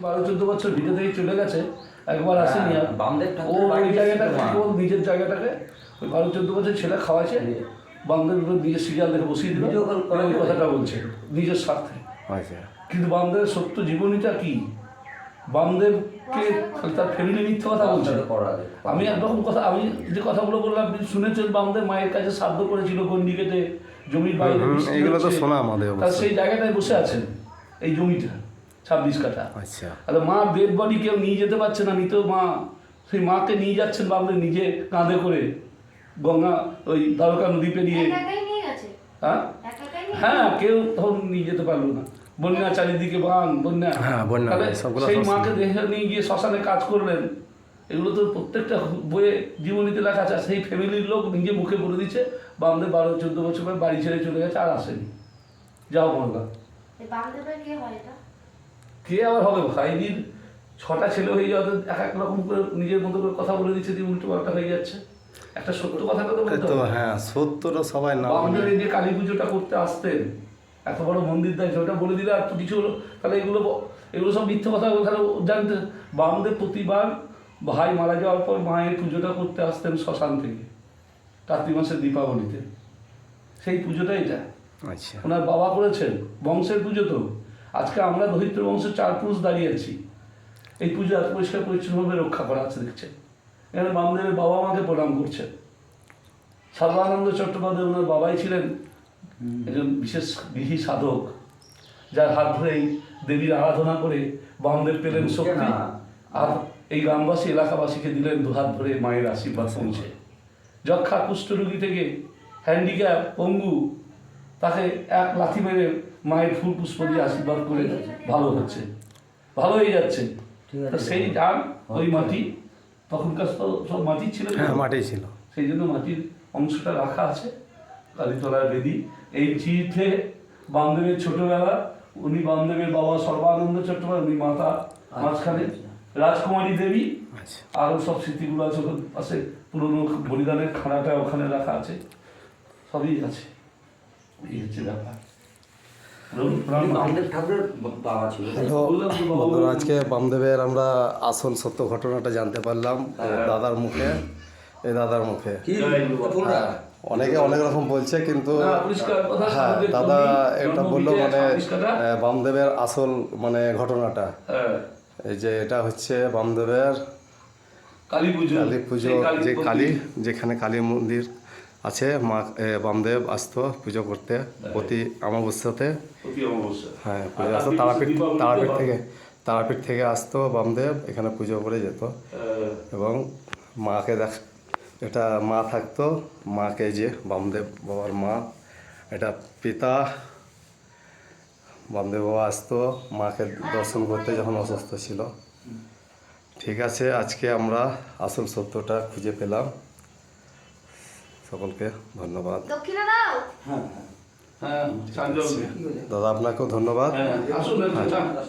12-14 বছর ভিতর থেকে চলে গেছে, একবার আসেনি আর। ও ওই জায়গাটাকে কেবল নিজের জায়গাটাকে ওই 12-14 বছর ছেলে খাওয়াছে, বামদেব নিজের সিরিয়াল দেখে বসিয়ে দিল, ওই কথাটা বলছে নিজের স্বার্থে। কিন্তু বামদেবের সত্য জীবনীটা কি? বামদেবকে তার ফ্যামিলি মিথ্যে কথা বলছে। আমি একরকম কথা, আমি যে কথাগুলো বললাম আপনি শুনেছেন, বামদেব মায়ের কাছে শ্রাদ্ধ করেছিল গন্ডি কেটে জমির বাইরে, এগুলো তো শোনা আমাদের। তার সেই জায়গাটায় বসে আছেন, এই জমিটা 26 কাঠা। আচ্ছা, আর মা ডেড বডি কেউ নিয়ে যেতে পারছে না, নিতেও মা সেই মাকে নিয়ে যাচ্ছেন বামদেব নিজে কাঁধে করে গঙ্গা ওই দ্বারকা নদী পেরিয়ে। হ্যাঁ, কেউ তখন নিয়ে যেতে পারলো না, বন্যা চারিদিকে বান বন্যা। তাহলে সেই মাকে দেখে নিয়ে গিয়ে শ্মশানে কাজ করলেন। এগুলো তো প্রত্যেকটা বইয়ে জীবনীতে লেখা আছে। সেই ফ্যামিলির লোক নিজে মুখে বলে দিচ্ছে বামদেব 12-14 বছর পরে বাড়ি ছেড়ে চলে গেছে, আর আসেনি। যাও বললা কে আবার হবে? ভাইজির 6টা ছেলে হয়ে যাওয়াতে এক এক রকম করে নিজের মতো করে কথা বলে দিচ্ছে, দিয়ে উল্টো পাল্টা হয়ে যাচ্ছে। একটা সত্য কথা তো বলতে হবে। হ্যাঁ, সত্যটা সবাই না। বামদেব এই যে কালী পুজোটা করতে আসতেন, এত বড় মন্দির দেখছে, ওটা বলে দিলে আর তো কিছু হলো। তাহলে এগুলো সব মিথ্যে কথা। তাহলে জানতে বামদেব প্রতিবার ভাই মারা যাওয়ার পর মায়ের পুজোটা করতে আসতেন শ্মশান থেকে, কার্তিক মাসের দীপাবলিতে। সেই পুজোটা এটা। আচ্ছা, ওনার বাবা করেছেন, বংশের পুজো তো। আজকে আমরা দরিদ্র বংশের 4 পুরুষ দাঁড়িয়ে আছি, এই পুজো এত পরিষ্কার পরিচ্ছন্নভাবে রক্ষা করা আছে দেখছেন। এখানে বামদেবের বাবা মাকে প্রণাম করছেন। সর্বানন্দ চট্টোপাধ্যায় ওনার বাবাই ছিলেন একজন বিশেষ গৃহী সাধক, যার হাত ধরেই দেবীর আরাধনা করে বামদেব পেলেন শক্তি, আর এই গ্রামবাসী এলাকাবাসীকে দিলেন দুহাত ধরে মায়ের আশীর্বাদ পৌঁছে। যক্ষা কুষ্ঠরোগী থেকে হ্যান্ডিক্যাপ পঙ্গু, তাকে এক লাথি মেরে মায়ের ফুল পুষ্প দিয়ে আশীর্বাদ করে ভালো হচ্ছে, ভালো হয়ে যাচ্ছে। তো সেই যান ওই মাটি, তখনকার তো সব মাটি ছিল, মাটি ছিল, সেই জন্য মাটির অংশটা রাখা আছে কালীতলার বেদি। এই চিঠে বামদেবের ছোটবেলা, উনি বামদেবের বাবা সর্বানন্দ চট্টোপাধ্যায়, উনি মাতা মাঝখানে রাজকুমারী দেবী, আরও সব স্মৃতিগুলো আছে পাশে। পুরনো বলিদানের খাড়াটা ওখানে রাখা আছে, সবই আছে। এই হচ্ছে ব্যাপার। বন্ধুরা, আজকে বামদেবের আমরা আসল সত্য ঘটনাটা জানতে পারলাম দাদার মুখে। এই দাদার মুখে অনেকে অনেক রকম বলছে, কিন্তু হ্যাঁ, দাদা এটা বললো মানে বামদেবের আসল মানে ঘটনাটা। এই যে এটা হচ্ছে বামদেবের কালী পুজো, যে কালী, যেখানে কালী মন্দির আছে, মা বামদেব আসতো পুজো করতে প্রতি অমাবস্যাতে। হ্যাঁ, পুজো আসতো তারাপীঠ থেকে আসতো বামদেব, এখানে পুজো করে যেত। এবং মাকে এটা মা থাকতো, মাকে যে বামদেব বাবার মা, এটা পিতা বামদেব বাবা আসতো মাকে দর্শন করতে যখন অসুস্থ ছিল। ঠিক আছে, আজকে আমরা আসল সত্যটা খুঁজে পেলাম। সকলকে ধন্যবাদ। দাদা আপনাকেও ধন্যবাদ।